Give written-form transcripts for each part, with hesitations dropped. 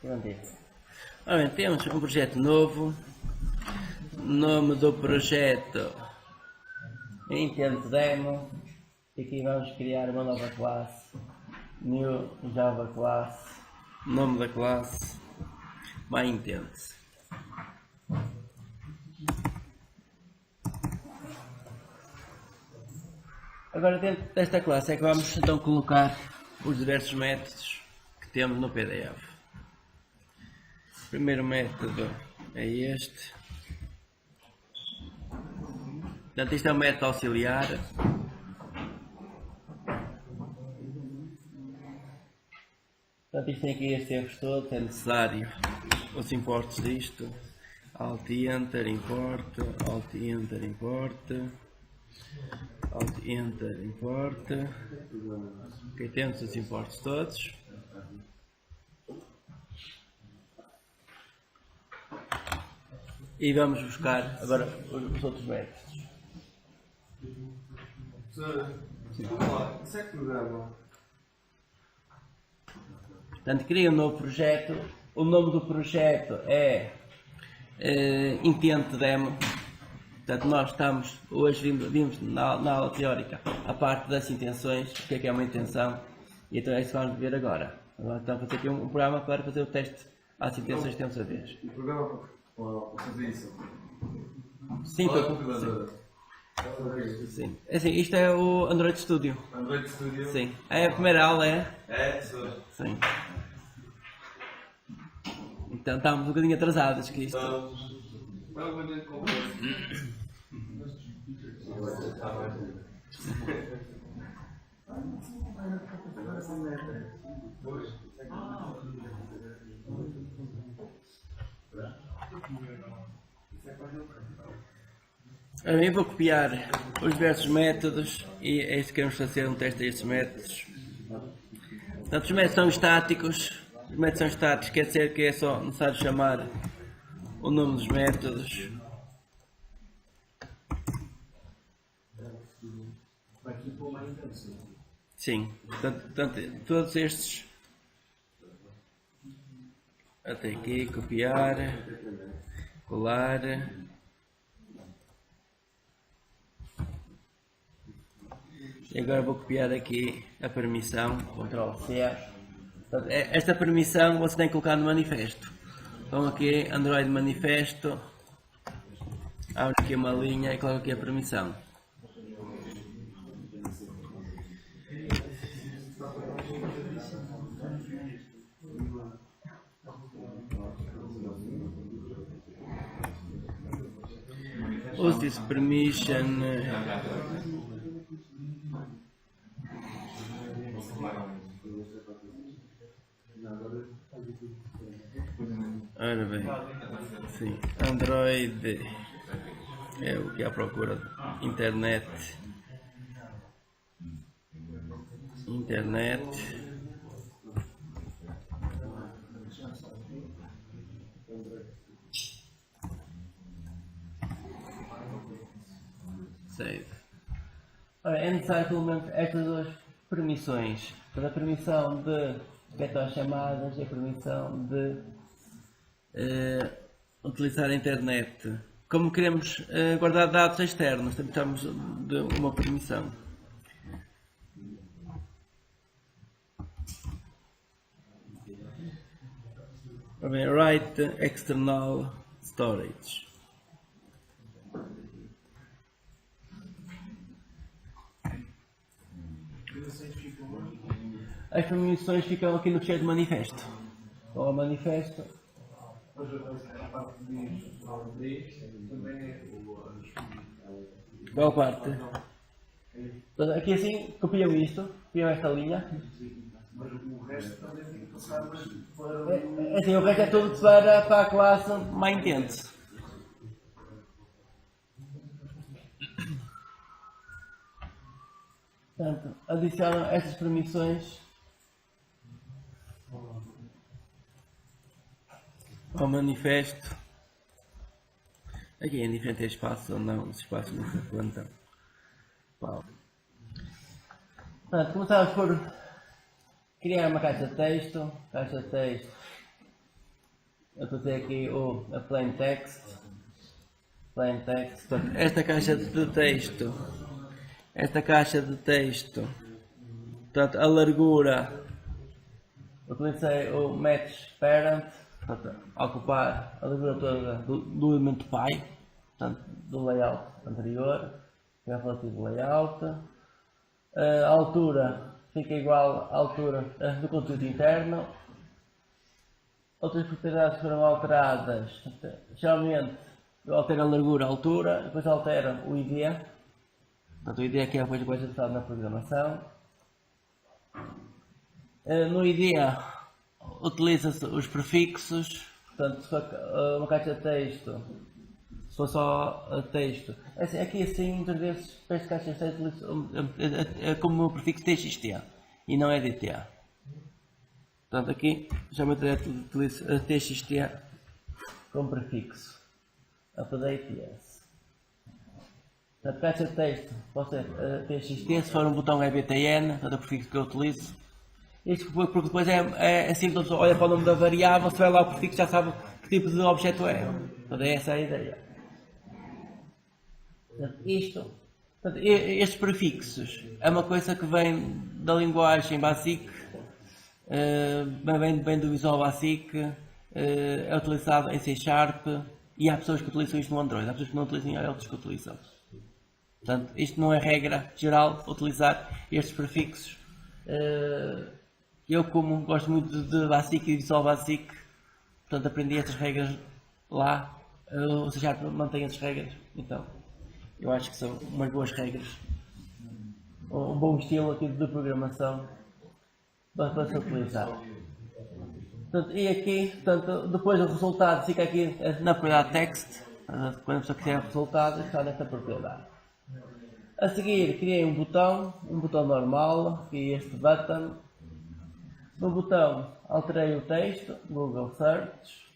Ora bem, temos um projeto novo. Nome do projeto Intento Demo. E aqui vamos criar uma nova classe. New Java Class. Nome da classe MyIntent. Agora dentro desta classe é que vamos então colocar os diversos métodos que temos no PDF. O primeiro método é este. Portanto, isto é um método auxiliar. Portanto, isto tem aqui estes erros todos, é necessário os importes disto. Alt Enter, import, Alt Enter, import, Alt Enter, import. Ok, temos os importes todos. E vamos buscar agora os outros métodos. Isso é que programa. Portanto, cria um novo projeto. O nome do projeto é Intento Demo. Portanto, nós estamos, hoje vimos na aula teórica a parte das intenções, o que é uma intenção, e então é isso que vamos ver agora. Agora estamos a fazer aqui um programa para fazer o teste às intenções que temos a ver. O programa para fazer isso? Sim, sim. É assim, isto é o Android Studio. Android Studio? Sim. É a primeira aula, é? É, sou. Sim. Então estamos um bocadinho atrasados que isto. Eu vou copiar os diversos métodos e é isso que queremos fazer, um teste a estes métodos. Portanto, os métodos são estáticos. Os métodos são estáticos, quer dizer que é só necessário chamar o nome dos métodos. Sim, portanto todos estes até aqui, copiar, colar. E agora vou copiar aqui a permissão, Ctrl C. Portanto, esta permissão você tem que colocar no manifesto. Então aqui Android manifesto, abre aqui uma linha e coloco aqui a permissão. Use this permission. Ora bem, sim, Android é o que é a procura de internet. Save. Ora, é necessário pelo menos estas duas permissões. A permissão de efetuar chamadas e a permissão de utilizar a internet. Como queremos guardar dados externos, precisamos de uma permissão. Bem, write external storage. As permissões ficam aqui no fecheiro de manifesto. Ou manifesto. Qual parte? Aqui assim, copiam isto, copiam esta linha. Mas o resto também tem que passar para Assim, o resto é tudo para a classe MyIntent. Portanto, adicionam estas permissões ao manifesto. Aqui é indiferente é espaço ou não, os espaços não se contam. Portanto, começamos por criar uma caixa de texto. eu estou a ter aqui a plain text. Portanto, esta caixa de texto, portanto, a largura, utilizei o match parent, portanto, ocupar a largura toda do elemento pi, portanto, do layout anterior, que é o relativo layout. A altura fica igual à altura do conteúdo interno. Outras propriedades foram alteradas, geralmente eu altero a largura, a altura, depois altero o ID. Portanto, o ID aqui é a coisa mais usada na programação. No ID utiliza-se os prefixos, portanto, se for uma caixa de texto, se for só texto, assim, aqui assim muitas vezes para esta caixa de texto é como o prefixo TXT e não é DT. Portanto, aqui geralmente utilizo TXT como prefixo. Update yes. Portanto, caixa de texto pode ser TXT, se for um botão é BTN, portanto é o prefixo que eu utilizo. Isto porque depois é assim que a pessoa olha para o nome da variável, se vai lá o prefixo já sabe que tipo de objeto é. Portanto, é essa a ideia. Portanto, estes prefixos é uma coisa que vem da linguagem BASIC, vem do Visual Basic, é utilizado em C#, e há pessoas que utilizam isto no Android, há pessoas que não utilizam e há outros que utilizam. Portanto, isto não é regra geral utilizar estes prefixos. Eu, como gosto muito de Basic e Visual Basic, portanto aprendi estas regras lá, o C# mantém estas regras, então eu acho que são umas boas regras, um bom estilo aqui de programação para se utilizar. Portanto, e aqui, portanto, depois o resultado fica aqui na propriedade text, quando a pessoa quiser o resultado está nesta propriedade. A seguir criei um botão normal, que é este button. No botão alterei o texto, Google Search.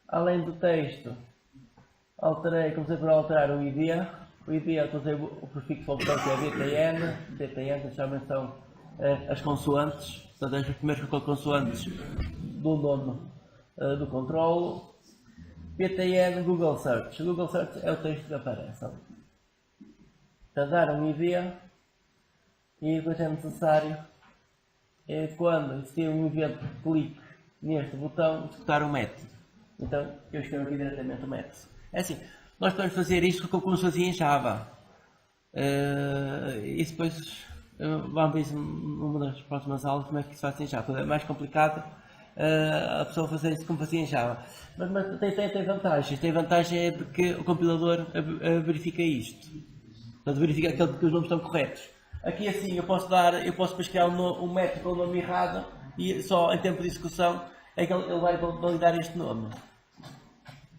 Além do texto, comecei por alterar o ID. O ID eu usei o prefixo ao botão que é BTN, geralmente são as consoantes, portanto as primeiras consoantes do nome do controle. BTN Google Search. Google Search é o texto que aparece. Para dar um ID, e depois é necessário, quando existir um evento de clique neste botão, executar o método. Então eu escrevo aqui diretamente o método. É assim, nós podemos fazer isto como se fazia em Java. E depois vamos ver numa das próximas aulas como é que se faz em Java. É mais complicado a pessoa fazer isso como fazia em Java. Mas tem vantagens. Tem vantagem é porque o compilador verifica isto. Portanto, verifica que os nomes estão corretos. Aqui assim eu posso depois criar um método com o nome errado e só em tempo de execução é que ele vai validar este nome.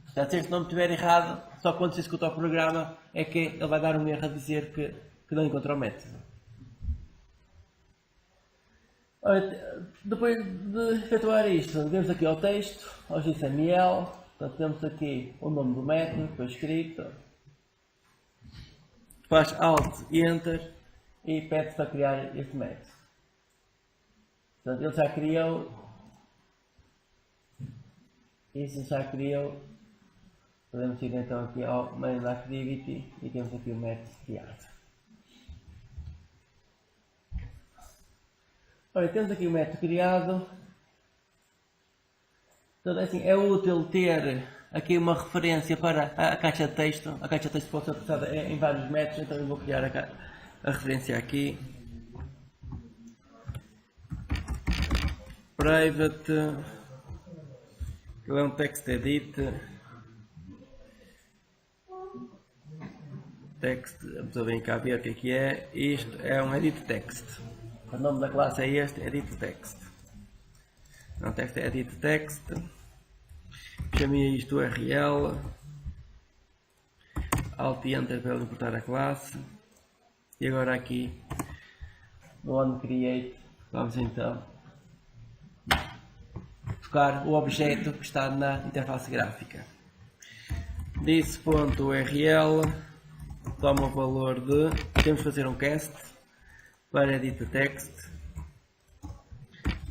Portanto, se este nome estiver errado, só quando se executa o programa é que ele vai dar um erro a dizer que não encontrou o método. Depois de efetuar isto, vemos aqui ao texto, ao XML, portanto temos aqui o nome do método, foi escrito, faz Alt e Enter e pede para criar este método. Portanto, ele já criou, podemos ir então aqui ao Main Activity e temos aqui o método criado. Ora, temos aqui o método criado. Então, assim, é útil ter aqui uma referência para a caixa de texto. A caixa de texto pode ser utilizada em vários métodos, então eu vou criar a referência aqui. Private, é um text edit. Text, a pessoa vem cá ver o que é. Isto é um edit text. O nome da classe é este, edit text. Não, text é edit text. Chamei isto URL. Alt e Enter para importar a classe. E agora aqui no onCreate vamos então buscar o objeto que está na interface gráfica. This.url toma o valor de, temos de fazer um cast para edit text,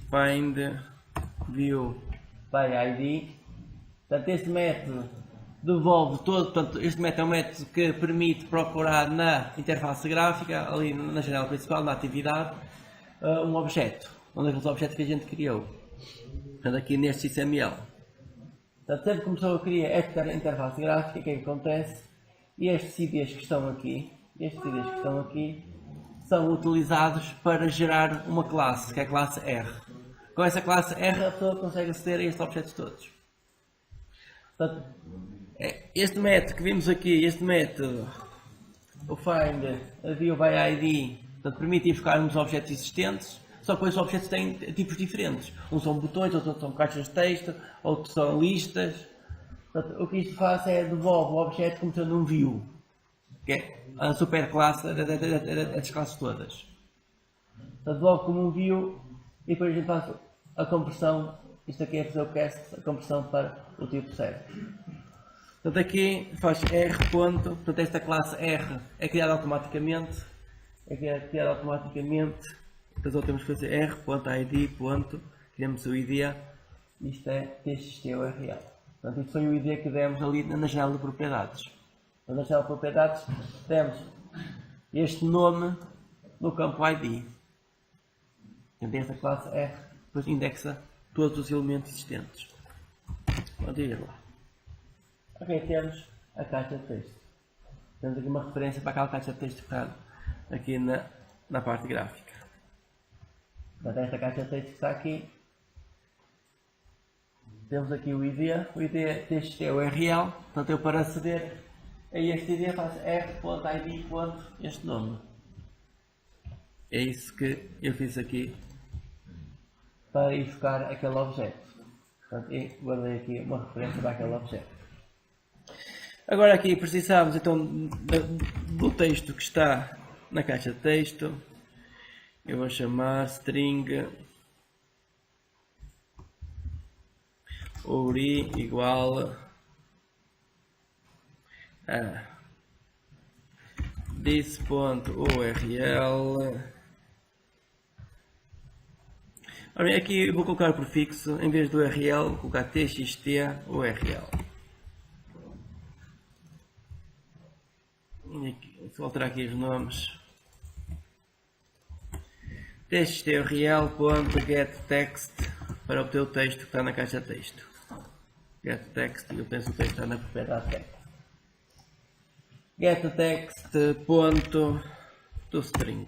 find view by ID. Portanto, este método devolve todo, portanto, este método é um método que permite procurar na interface gráfica, ali na janela principal, na atividade, um objeto, onde aqueles objetos que a gente criou. Portanto, aqui neste XML. Portanto, sempre que começou a criar esta interface gráfica, o que é que acontece? Estes IDs que estão aqui, são utilizados para gerar uma classe, que é a classe R. Com essa classe R, a pessoa consegue aceder a estes objetos todos. Portanto, este método que vimos aqui, este método, o find view by ID, portanto, permite ir buscar uns objetos existentes, só que esses objetos têm tipos diferentes. Uns são botões, outros são caixas de texto, outros são listas. Portanto, o que isto faz é devolve o objeto como sendo um view, que é a superclasse das classes todas. Portanto, devolve como um view e depois a gente faz a conversão. Isto aqui é fazer o cast, a conversão para o tipo certo. Portanto, aqui faz R. Portanto, esta classe R é criada automaticamente. Então só temos que fazer R.id. Criamos o ID. Isto é TXT-URL. Portanto, isto foi o ID que demos ali na janela de propriedades. Na janela de propriedades demos este nome no campo ID. Portanto, esta classe R depois indexa todos os elementos existentes. Pode ir lá. Ok, temos a caixa de texto. Temos aqui uma referência para aquela caixa de texto que está aqui na parte gráfica. Portanto, esta caixa de texto que está aqui. Temos aqui o ID TXT-URL. Portanto, eu para aceder a este ID faço r.id. Este nome. É isso que eu fiz aqui para ir buscar aquele objeto. Portanto, eu guardei aqui uma referência para aquele objeto. Agora aqui precisamos então do texto que está na caixa de texto. Eu vou chamar string uri igual a this.url. Aqui eu vou colocar o prefixo, em vez do URL, vou colocar txt-url. Vou alterar aqui os nomes. txt-url.getText para obter o texto que está na caixa de texto. GetText, e eu penso que o texto está na propriedade text. GetText.toString.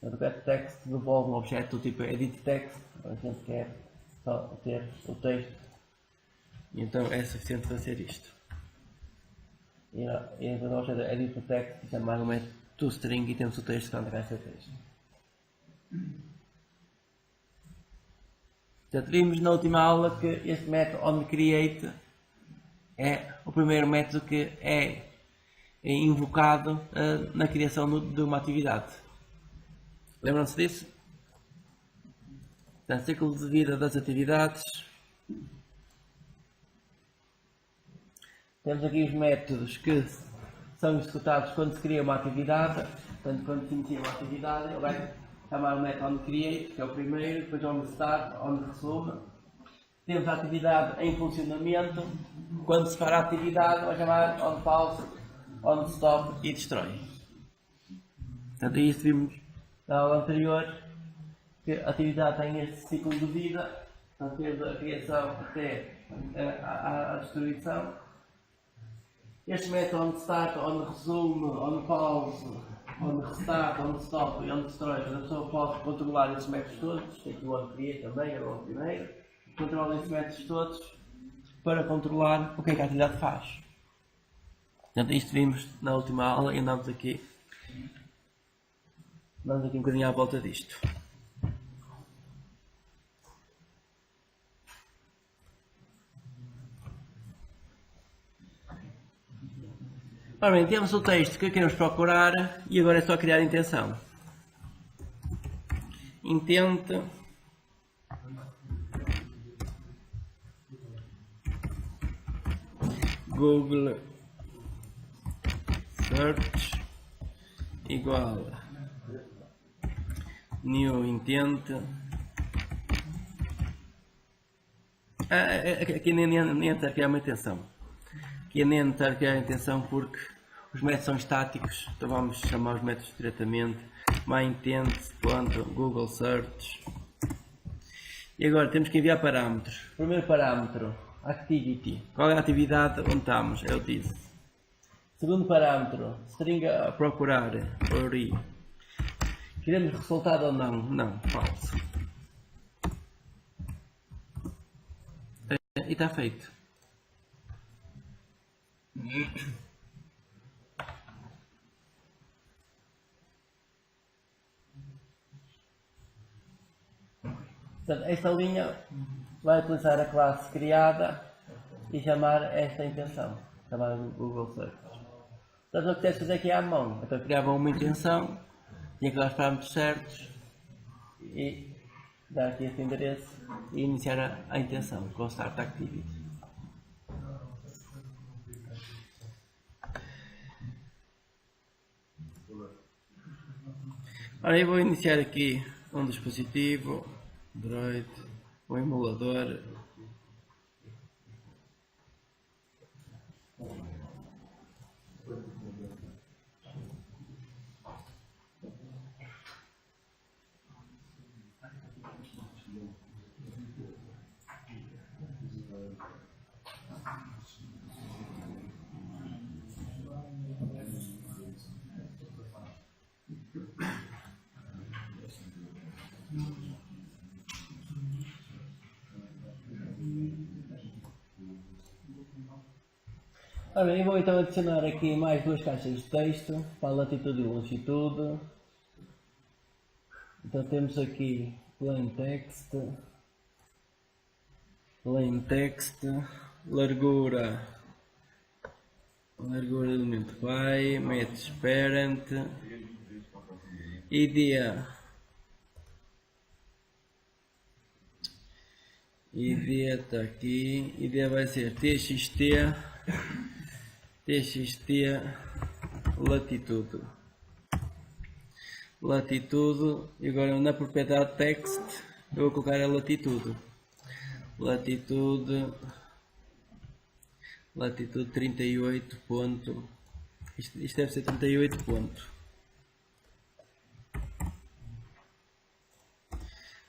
O getText devolve um objeto do tipo editText. A gente quer só ter o texto. E então é suficiente fazer isto. E então o objeto editText chamar um método toString e temos o texto que está na caixa de texto. Já vimos na última aula que este método onCreate é o primeiro método que é invocado na criação de uma atividade. Lembram-se disso? Portanto, ciclo de vida das atividades. Temos aqui os métodos que são executados quando se cria uma atividade. Portanto, quando se inicia uma atividade, ele vai chamar o método onCreate, que é o primeiro, depois onStart, onResume. Temos a atividade em funcionamento. Quando se para a atividade, vai chamar onPause, onStop e destrói. Portanto, isto vimos na aula anterior, que a atividade tem este ciclo de vida, portanto, desde a criação até a destruição. Este método onStart, onResume, onPause, onRestart, onStop e onDestroy, a pessoa pode controlar esses métodos todos, tem aqui o onCreate também, é o primeiro, controla esses métodos todos para controlar o que é que a atividade faz. Portanto, isto vimos na última aula e andamos aqui um bocadinho à volta disto. Ora bem, temos o texto que queremos procurar e agora é só criar a intenção. Intente Google Search igual new intent Aqui nem entra aqui é uma intenção. Aqui nem entra aqui é a intenção porque os métodos são estáticos, então vamos chamar os métodos diretamente. MyIntent.Google Search. E agora temos que enviar parâmetros. Primeiro parâmetro, Activity. Qual é a atividade onde estamos? É o this. Segundo parâmetro, string a procurar, query. Queremos resultado ou não? Não, falso. E está feito. Portanto, esta linha vai utilizar a classe criada e chamar esta intenção, chamada Google Search. Portanto, o que tens de fazer aqui é à mão. Então, criava uma intenção, tinha que dar os parâmetros certos e dar aqui este endereço e iniciar a intenção com o Start Activity. Ora, eu vou iniciar aqui um dispositivo, Android, um emulador. Ora bem, eu vou então adicionar aqui mais duas caixas de texto para a latitude e longitude. Então temos aqui plain text, largura do elemento by, match parent, idea está aqui, idea vai ser txt latitude, e agora na propriedade text eu vou colocar a latitude 38 ponto, isto deve ser 38 ponto,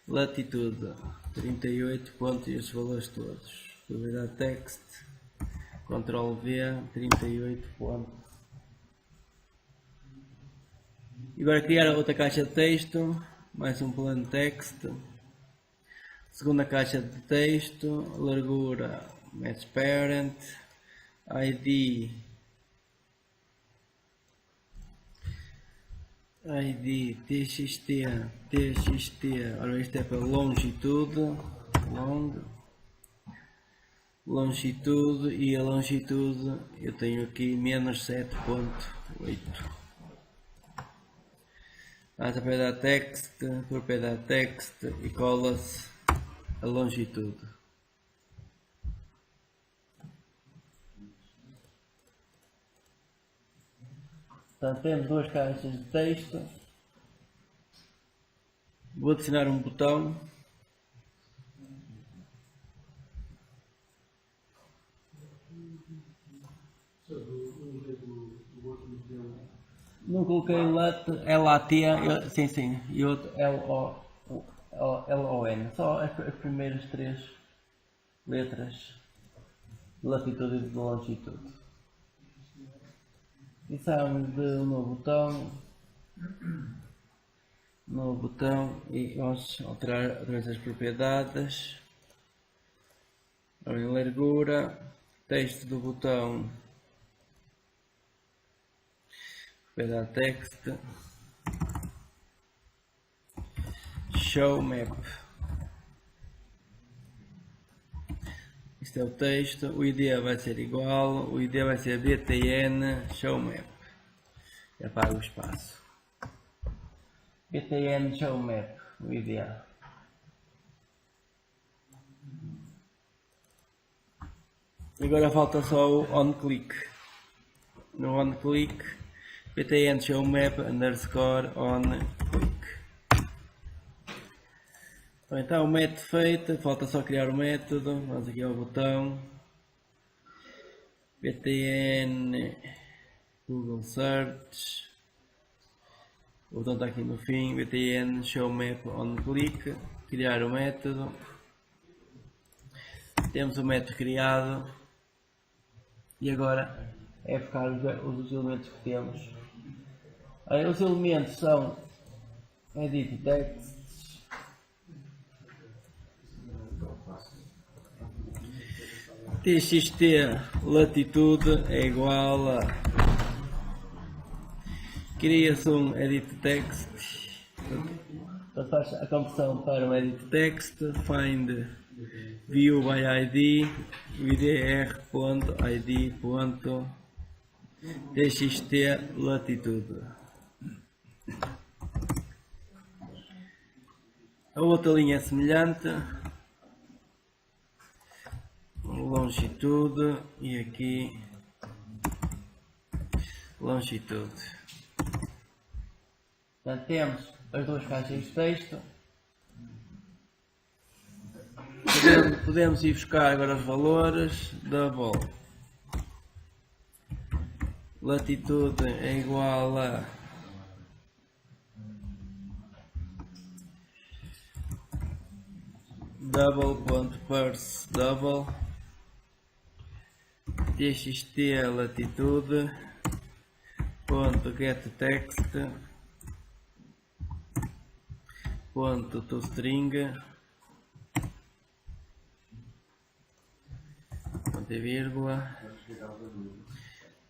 latitude 38 ponto e os valores todos, propriedade text, Ctrl V, 38 pontos. E agora criar outra caixa de texto, mais um plain text, segunda caixa de texto, largura, match parent, ID txt, ora isto é para longitude, longitude, e a longitude eu tenho aqui menos 7.8. A propriedade text e cola-se a longitude. Portanto, temos duas caixas de texto. Vou adicionar um botão. Não coloquei LAT, sim, e outro LON, só as primeiras três letras de latitude e de longitude. Precisamos de um novo botão e vamos alterar outras as propriedades. Em largura, texto do botão, propriedade text, show map. Isto é o texto, o ID vai ser igual, o ID vai ser btn show map. Já apago o espaço. btn show map, o ID. Agora falta só o onClick. No onClick, btn show map underscore onClick. Bem, está o método feito, falta só criar o método. Vamos aqui ao botão btn Google Search. O botão está aqui no fim, btn show map on click, criar o método. Temos o método criado e agora é buscar os elementos que temos. Os elementos são edit text, txt latitude é igual a cria-se um edit text, faz a conversão para um edit text, find view by id vdr.id.txt latitude. A outra linha é semelhante, longitude e aqui longitude. Portanto, temos as duas caixas de texto. Podemos ir buscar agora os valores. Double latitude é igual a double.parse double txt latitude ponto get text ponto toString ponto e vírgula.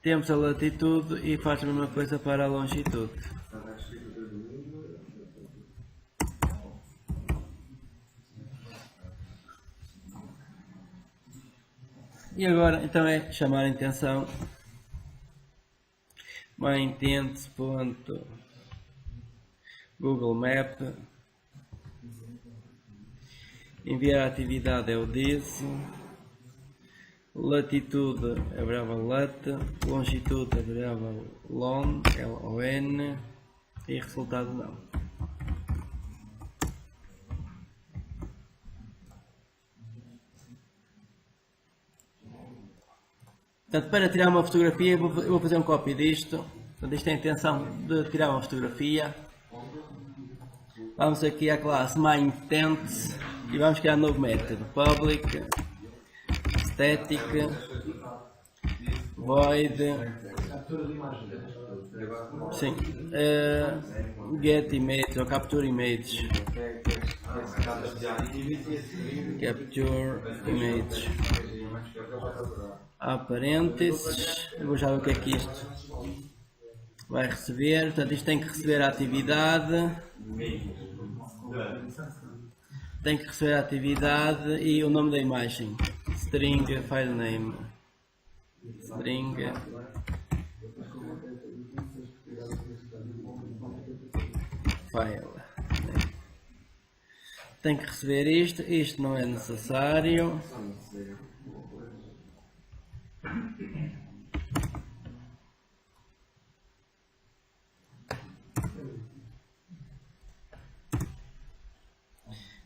Temos a latitude e faz a mesma coisa para a longitude. E agora então é chamar a intenção myintents.google map, enviar a atividade é o this, latitude é variável lat, longitude é variável long, LON, e resultado não. Portanto, para tirar uma fotografia, eu vou fazer um copy disto. Portanto, isto é a intenção de tirar uma fotografia. Vamos aqui à classe myIntents e vamos criar um novo método. Public static void get image ou capture image. Capture image. Há parênteses, eu vou já ver o que é que isto vai receber. Portanto, isto tem que receber a atividade, e o nome da imagem, string file name, string file, tem que receber isto não é necessário.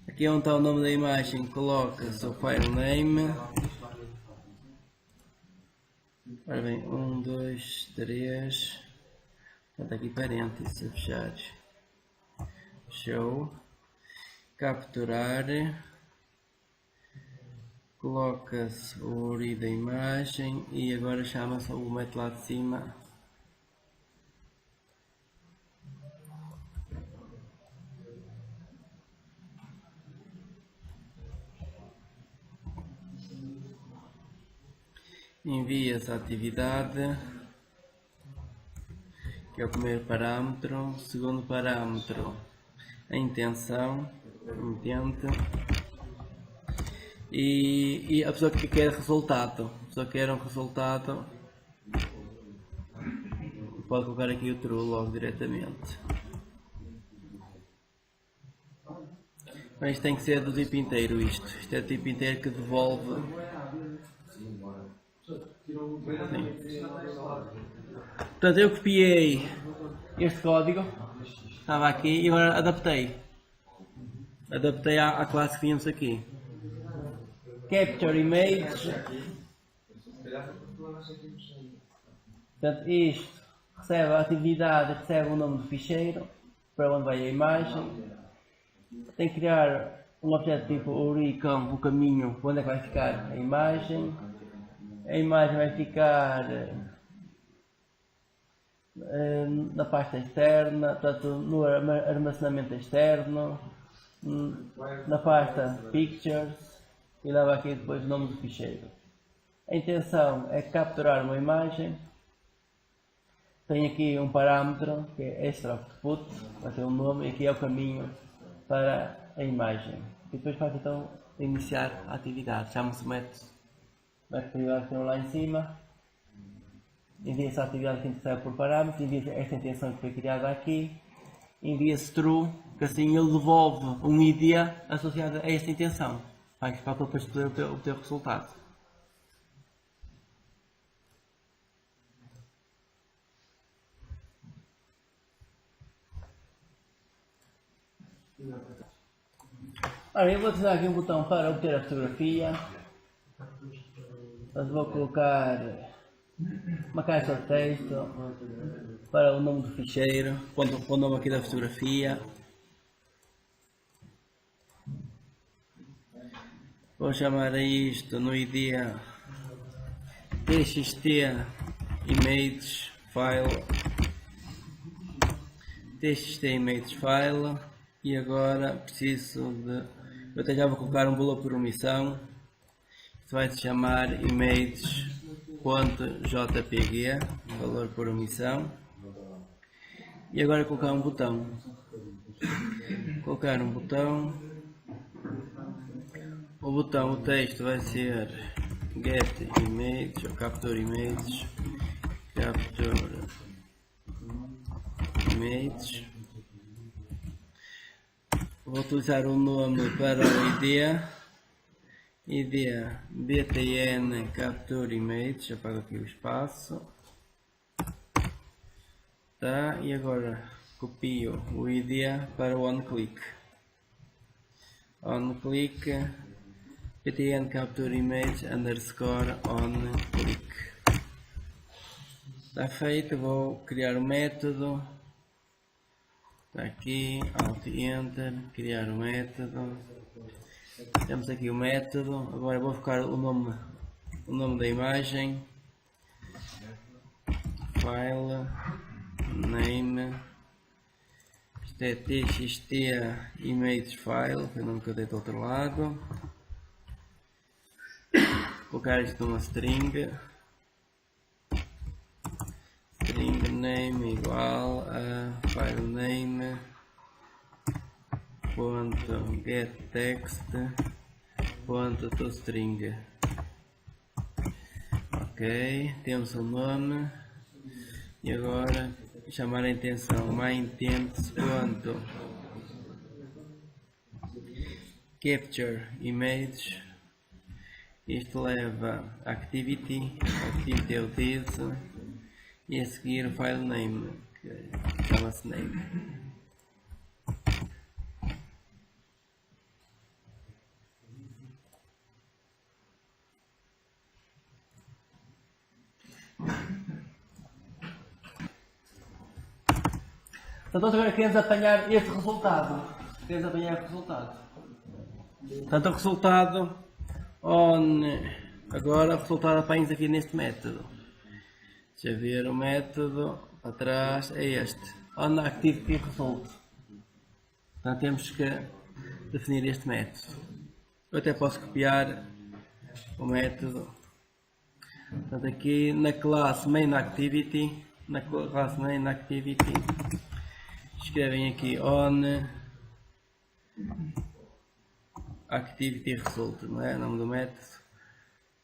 Aqui é onde está o nome da imagem, coloca-se o file name. Ora bem, 1, 2, 3. Portanto, aqui parênteses a fechar. Show. Capturar. Coloca-se o URI da imagem e agora chama-se o método lá de cima. Envia-se a atividade, que é o primeiro parâmetro. Segundo parâmetro, a intenção, intente. E a pessoa que quer resultado, um resultado, pode colocar aqui o true logo diretamente. Mas isto tem que ser do tipo inteiro, isto é do tipo inteiro que devolve. Sim. Portanto, eu copiei este código, estava aqui e agora adaptei. adaptei à classe que tínhamos aqui. Capture Image. Portanto, isto recebe a atividade, recebe o nome do ficheiro, para onde vai a imagem. Tem que criar um objeto tipo oricon, o caminho, para onde é que vai ficar a imagem. A imagem vai ficar na pasta externa, portanto, no armazenamento externo, na pasta Pictures, e leva aqui depois o nome do ficheiro. A intenção é capturar uma imagem. Tem aqui um parâmetro que é extra output, vai ter um nome, e aqui é o caminho para a imagem. E depois faz então iniciar a atividade. Chama-se método. A atividade que tem lá em cima. Envia-se a atividade que interessa por parâmetros, envia-se esta intenção que foi criada aqui, envia-se true, que assim ele devolve um ID associado a esta intenção. Vai para depois poder obter o resultado. Ora, eu vou utilizar aqui um botão para obter a fotografia. Mas vou colocar uma caixa de texto para o nome do ficheiro, o nome aqui da fotografia. Vou chamar a isto no ID txt image file, txt image file, e agora preciso de, eu até já vou colocar um valor por omissão. Isto vai se chamar images.jpg, valor por omissão, e agora colocar um botão. Colocar um botão. O botão, o texto vai ser get image ou capture image, capture image. Vou utilizar o nome para o ID btn capture image, apago aqui o espaço, tá? E agora copio o ID para o onClick. OnClick btn capture image underscore onClick. Está feito. Vou criar o método. Está aqui, Alt Enter, criar o método. Temos aqui o método. Agora vou focar o nome da imagem. File name. Isto é txt image file, que eu nunca dei do outro lado. Colocar isto numa string. String name igual a file name ponto get text ponto toString. Ok, temos o nome, e agora chamar a intenção myIntents ponto capture image. Isto leva activity é o this, e a seguir o file name, que chama-se name. Então agora queremos apanhar este resultado. Portanto, o resultado agora o resultado apanhamos aqui neste método. Deixa eu ver o método para trás, é este, onActivityResult. Portanto, temos que definir este método. Eu até posso copiar o método. Portanto, aqui na classe MainActivity, escrevem aqui onActivityResult, não é? O nome do método.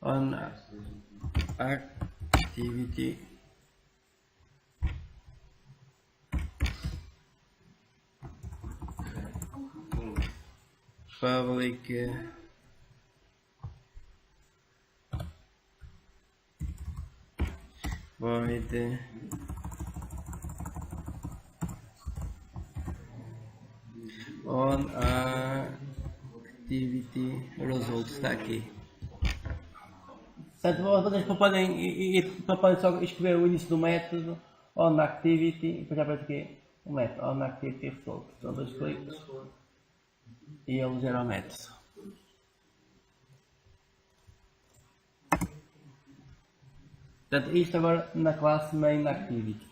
onActivity public void on activity results, está aqui. Portanto, vocês podem só escrever o início do método on activity e depois já aparece aqui o método on activity results. São 2 cliques e ele gera o método. Portanto, isto agora na classe main activity.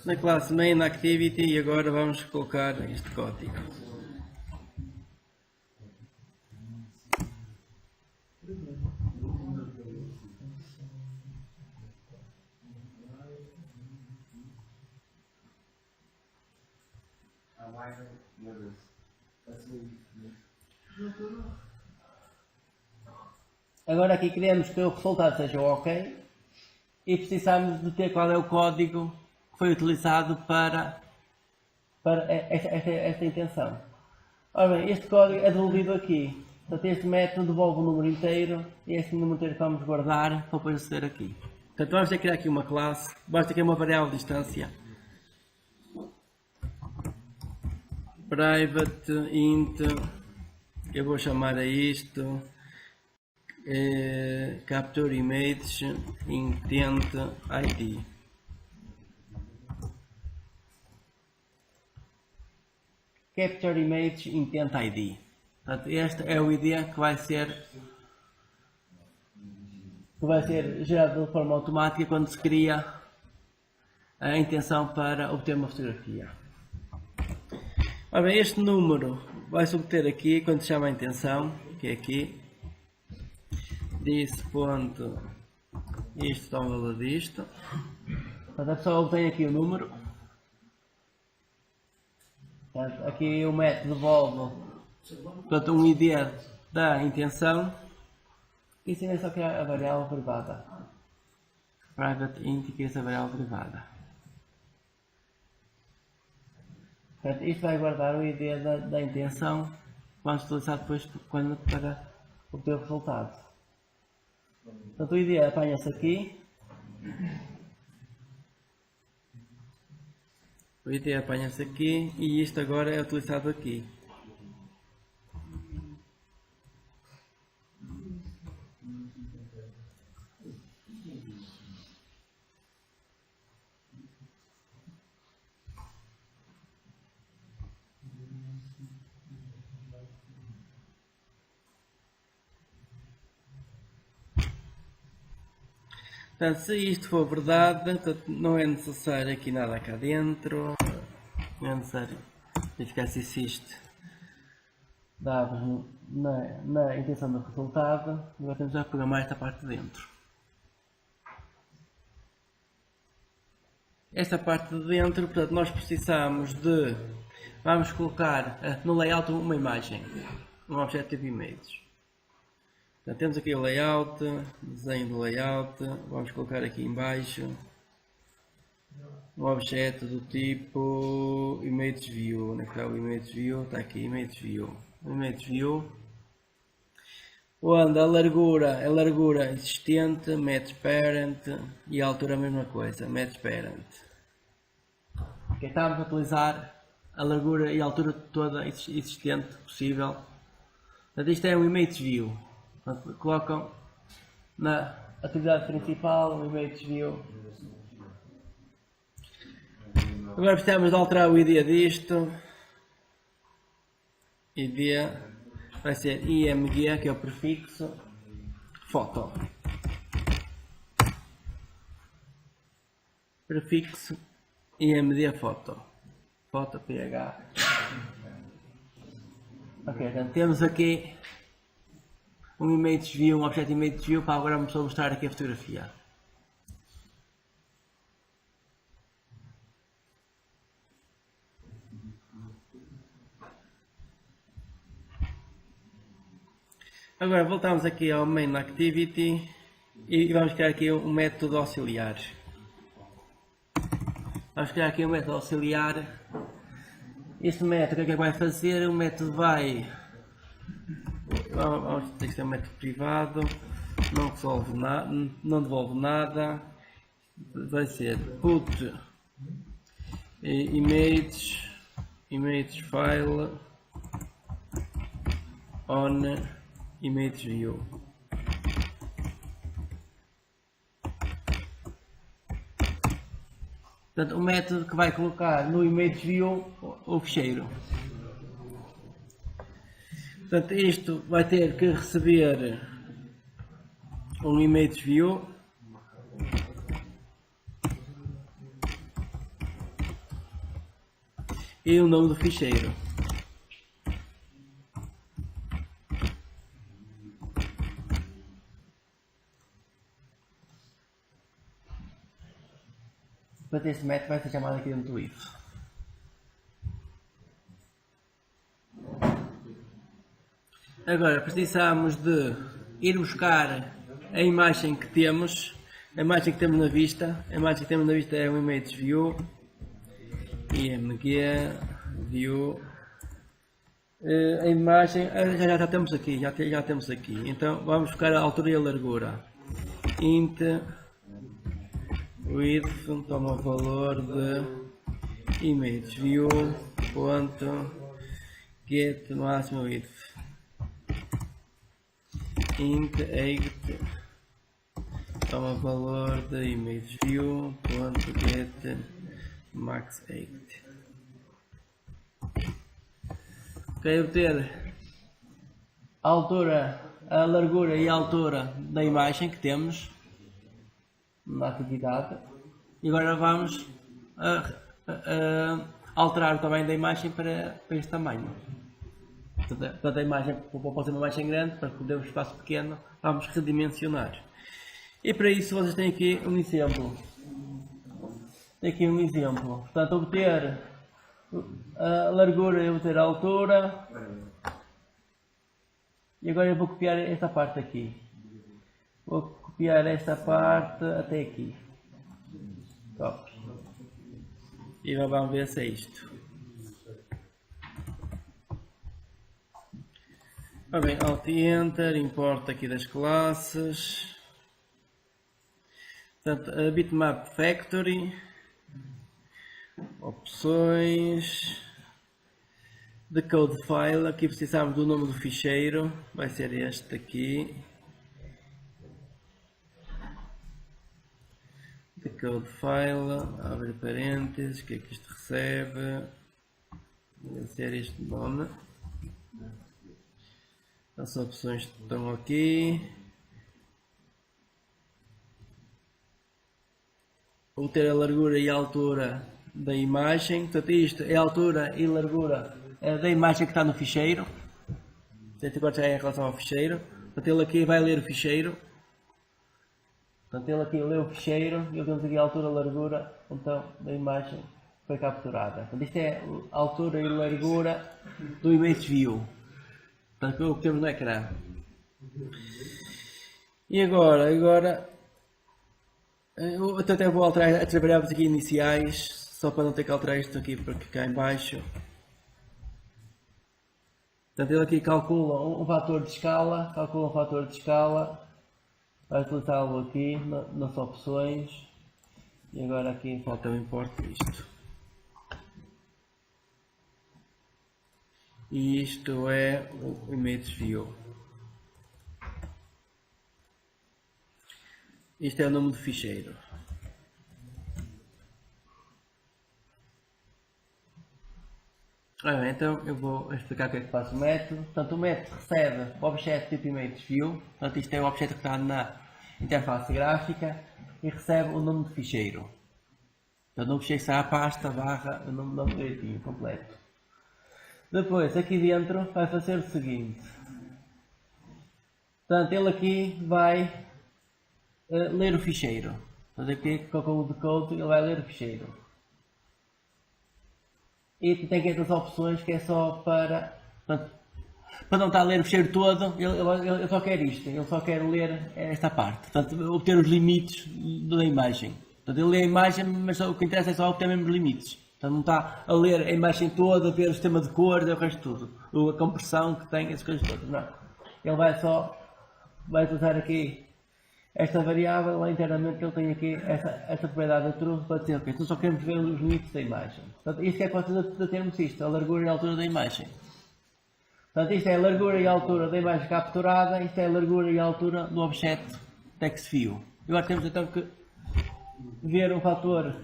Na classe main activity e agora vamos colocar este código. Agora aqui queremos que o resultado seja ok e precisamos de ter qual é o código que foi utilizado para esta intenção. Ora bem, este código é devolvido aqui. Portanto, este método devolve o número inteiro e este número inteiro que vamos guardar para depois aceder aqui. Portanto, vamos ter que criar aqui uma classe, basta que é uma variável de distância. Private int, eu vou chamar a isto capture image intent id. Capture image intent id. Portanto, este é o ID que vai ser gerado de forma automática quando se cria a intenção para obter uma fotografia. Ora bem, este número vai-se obter aqui quando se chama a intenção, que é aqui. Isto dá o valor disto. Portanto, a pessoa obtém aqui o número. Portanto, aqui o método devolve um ID da intenção. E sim, é só criar a variável privada. Private int que é essa variável privada. Portanto, isto vai guardar o ID da intenção. Vamos utilizar depois para obter o resultado. Portanto, o ID apanha-se aqui. O ID apanha-se aqui e isto agora é utilizado aqui. Portanto, se isto for verdade, não é necessário aqui nada cá dentro, não é necessário verificar se existe dados na intenção do resultado. Agora temos a programar esta parte de dentro. Esta parte de dentro, portanto, nós precisamos de, vamos colocar no layout uma imagem, um Objective Image. Já temos aqui o layout, desenho do layout, vamos colocar aqui em baixo um objeto do tipo Image View. Onde é que está o Image View? Está aqui, Image View. Image View, onde a largura é a largura existente, Match Parent, e a altura a mesma coisa, Match Parent. Okay, estamos a utilizar a largura e a altura toda existente possível. Portanto, isto é um Image View. Portanto, colocam na atividade principal o Image View. Agora precisamos de alterar o ID disto. ID vai ser img, que é o prefixo foto. Prefixo imd foto. Foto ph. Ok, então temos aqui um Image View, um objeto Image View, para agora vamos mostrar aqui a fotografia. Agora voltamos aqui ao Main Activity e vamos criar aqui um método auxiliar. Vamos criar aqui um método auxiliar. Este método, o que é que vai fazer? O método vai... Vamos ter que ser um método privado, não devolve nada. Vai ser put image file on image view. Portanto, o método que vai colocar no image view o ficheiro. Portanto, isto vai ter que receber um image view e o nome do ficheiro. Portanto, este método vai ser chamado aqui dentro do if. Agora precisamos de ir buscar a imagem que temos, na vista. A imagem que temos na vista é o image view, img view. A imagem já temos aqui, já temos aqui. Então vamos buscar a altura e a largura. Int width toma o valor de image view ponto get máximo width. Int height toma o valor de image view ponto get max height. Ok, obter a altura, a largura e a altura da imagem que temos na atividade, e agora vamos alterar o tamanho da imagem para este tamanho. Portanto, a imagem pode ser uma imagem grande, para podermos espaço pequeno, vamos redimensionar. E para isso vocês têm aqui um exemplo. Portanto, obter a largura e obter a altura. E agora eu vou copiar esta parte aqui. Vou copiar esta parte até aqui. Top. E agora vamos ver se é isto. Ora bem, Alt e Enter, importa aqui das classes. Portanto, a Bitmap Factory. Opções. The code file, aqui precisamos do nome do ficheiro, vai ser este aqui. The code file, abre parênteses, o que é que isto recebe? Deve ser este nome. As opções estão aqui. Vou ter a largura e a altura da imagem, portanto isto é a altura e largura da imagem que está no ficheiro. Portanto, agora já é em relação ao ficheiro. Portanto, ele aqui vai ler o ficheiro. Portanto, ele aqui lê o ficheiro e temos aqui a altura e largura então, da imagem que foi capturada. Portanto, isto é a altura e largura do image view. Portanto, o que temos no ecrã. E agora eu até vou alterar as variáveis aqui iniciais, só para não ter que alterar isto aqui porque cá em baixo. Portanto, ele aqui calcula um fator de escala, vai utilizá-lo aqui nas opções, e agora aqui falta o import disto. E isto é o image view. Isto é o nome do ficheiro. Então eu vou explicar o que é que faz o método. Portanto, o método recebe o objeto tipo image view. Portanto, isto é o objeto que está na interface gráfica e recebe o nome do ficheiro. Portanto, o nome do ficheiro será a pasta barra o nome direitinho, completo. Depois, aqui dentro, vai fazer o seguinte. Portanto, ele aqui vai ler o ficheiro. Portanto, aqui com o decode ele vai ler o ficheiro. E tem aqui estas opções que é só para não estar a ler o ficheiro todo, ele só quer isto, ele só quer ler esta parte, portanto obter os limites da imagem. Portanto, ele lê a imagem, mas o que interessa é só obter mesmo os limites. Portanto, não está a ler a imagem toda, a ver o sistema de cores, o resto de tudo, a compressão que tem, essas coisas todas, não. Ele vai utilizar aqui esta variável lá internamente ele tem aqui esta propriedade de true para dizer, ok, então só queremos ver os limites da imagem. Portanto, isto é que vocês a termos isto, a largura e a altura da imagem. Portanto, isto é a largura e a altura da imagem capturada, isto é a largura e a altura do objeto TextView. Agora temos então que ver um fator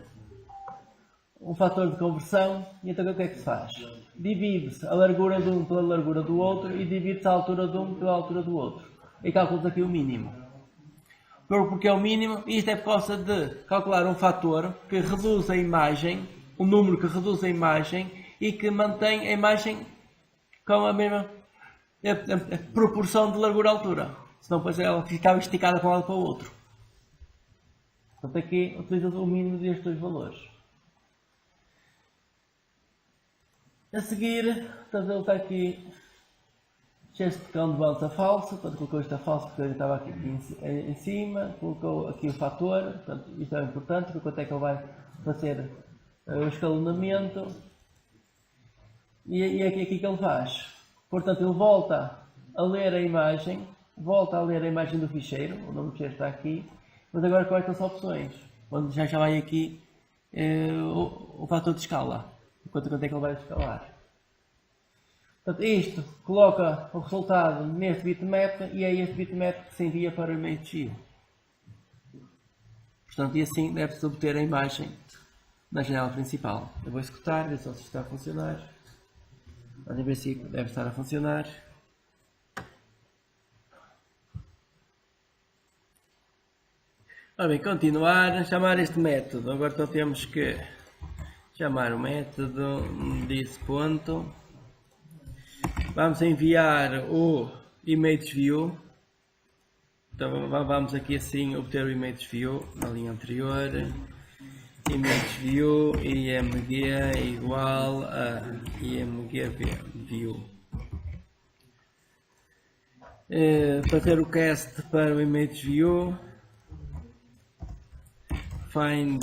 de conversão, e então o que é que se faz? Divide-se a largura de um pela largura do outro e divide-se a altura de um pela altura do outro. E calcula aqui o mínimo. Porque é o mínimo, isto é por causa de calcular um fator que reduz a imagem, um número que reduz a imagem e que mantém a imagem com a mesma proporção de largura-altura. Senão depois ela ficava esticada para um lado para o outro. Portanto aqui utiliza o mínimo destes dois valores. A seguir, portanto, ele está aqui, este cão de balança falso, portanto colocou isto a falso porque ele estava aqui em cima, colocou aqui o fator, portanto isto é importante, porque quanto é que ele vai fazer o escalonamento, e é aqui que ele faz. Portanto ele volta a ler a imagem do ficheiro, o nome do ficheiro está aqui, mas agora com estas opções, onde já vai aqui o fator de escala. Quanto é que ele vai escalar. Portanto, isto coloca o resultado neste bitmap e é este bitmap que se envia para o ImageView. Portanto, e assim deve-se obter a imagem na janela principal. Eu vou executar, ver se está a funcionar. Em princípio deve estar a funcionar. Ora bem, continuar, chamar este método. Agora então temos que chamar o método desse ponto. Vamos enviar o ImageView. Então vamos aqui assim obter o ImageView na linha anterior. ImageView img igual a imgview. Fazer o cast para o ImageView. Find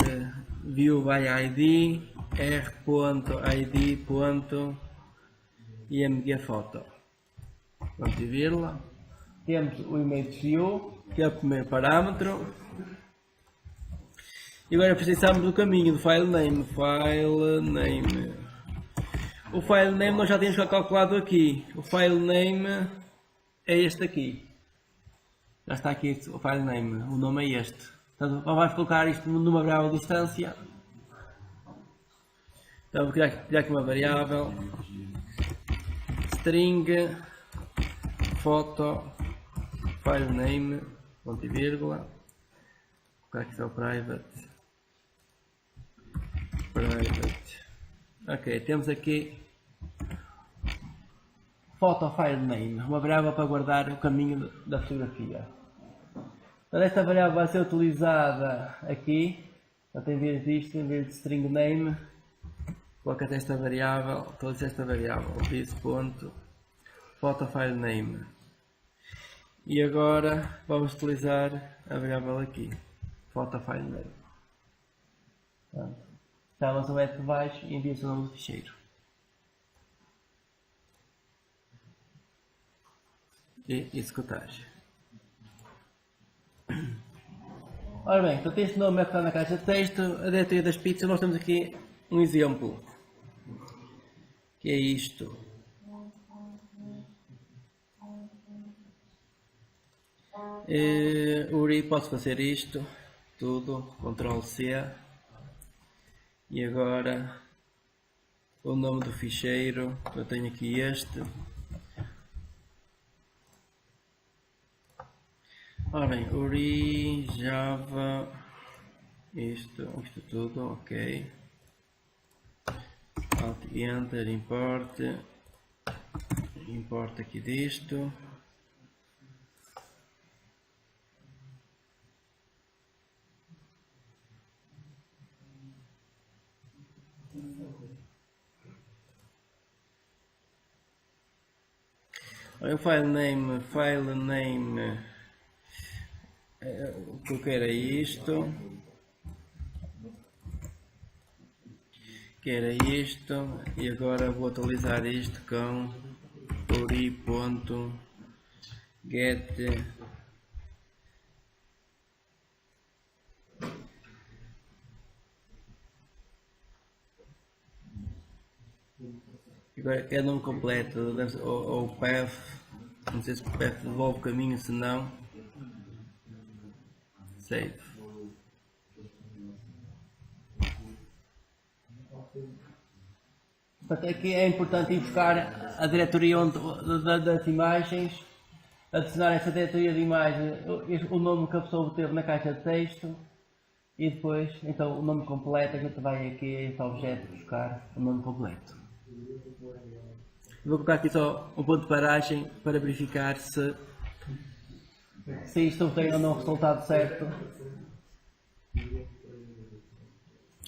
view by ID r.id.imgphoto. Ponto e vírgula. Temos o ImageView, que é o primeiro parâmetro. E agora precisamos do caminho do file name. O file name nós já tínhamos calculado aqui. O file name é este aqui. Já está aqui o file name. O nome é este. Portanto, vamos colocar isto numa variável de distância. Então vou criar aqui uma variável string photo file name ponto e vírgula. Vou colocar aqui só private. Ok, temos aqui photo file name, uma variável para guardar o caminho da fotografia. Então esta variável vai ser utilizada aqui. Portanto, em vez disto, em vez de string name, coloca esta variável, this ponto photo file name. E agora vamos utilizar a variável aqui, photo file name. Chama-se o método baixo e envia-se o nome do ficheiro. E executar. Ora bem, portanto este nome é que está na caixa de texto, a diretoria das pizzas. Nós temos aqui um exemplo, que é isto. Uri, posso fazer isto tudo, Ctrl C, e agora o nome do ficheiro, eu tenho aqui este. Ora bem, Uri, Java, isto tudo, ok. Alt Enter, import aqui disto. O file name, o que eu quero é isto, e agora vou atualizar isto com uri.get Agora é nome completo, ou o path, não sei se o path devolve o caminho, se não. Save. Portanto, aqui é importante ir buscar a diretoria das imagens, adicionar essa diretoria de imagem, o nome que a pessoa teve na caixa de texto e depois, então, o nome completo. A gente vai aqui a esse objeto buscar o nome completo. Vou colocar aqui só um ponto de paragem para verificar se isto tem ou não o resultado certo.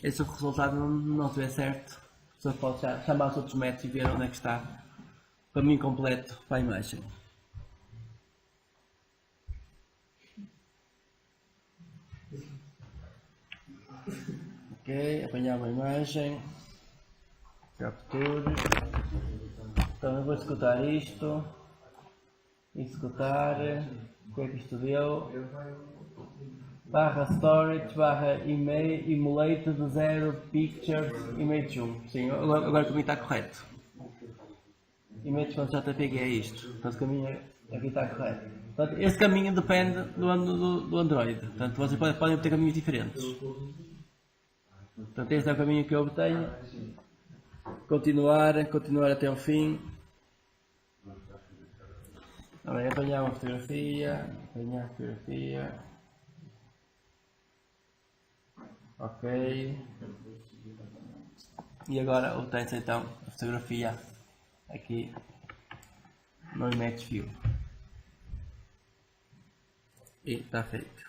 E se o resultado não estiver certo, só pode chamar os outros métodos e ver onde é que está o caminho completo para a imagem. Ok, apanhar uma imagem, capture. Então eu vou executar isto, executar, o que é que isto deu? Barra storage, barra emulate de 0 pictures image 1. Sim, agora o caminho está correto. Image.jpg é isto. Portanto, o caminho aqui está correto. Portanto, esse caminho depende do Android. Portanto, vocês podem obter caminhos diferentes. Portanto, este é o caminho que eu obtenho. Continuar até o fim. Agora, apanhar uma fotografia. Ok. E agora obtém-se então a fotografia aqui no Image View. E está feito.